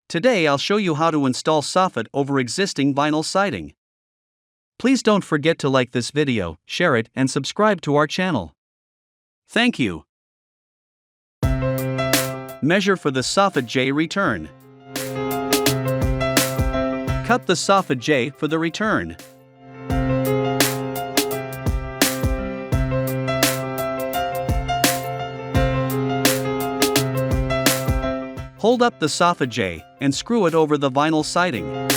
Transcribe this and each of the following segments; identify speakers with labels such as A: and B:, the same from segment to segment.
A: Today I'll show you how to install soffit over existing vinyl siding. Please don't forget to like this video, share it, and subscribe to our channel. Thank you. Measure for the Soffit J return. Cut the Soffit J for the return. Hold up the Soffit J and screw it over the vinyl siding.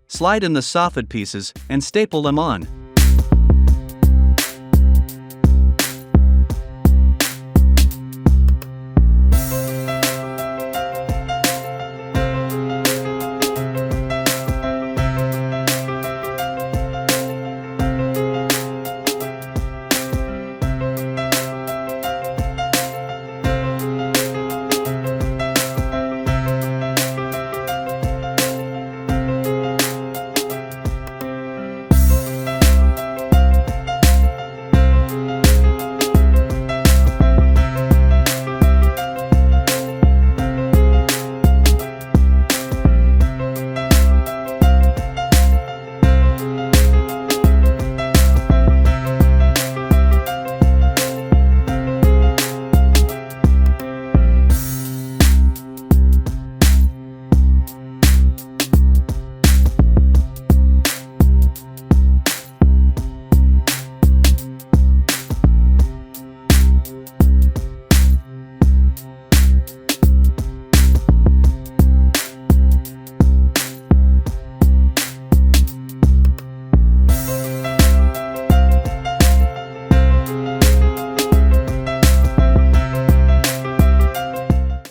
A: Slide in the soffit pieces and staple them on.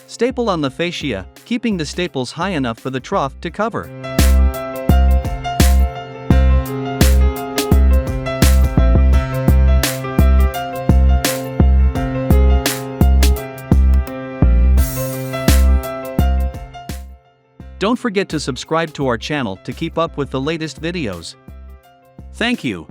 A: Staple on the fascia, keeping the staples high enough for the trough to cover. Don't forget to subscribe to our channel to keep up with the latest videos. Thank you.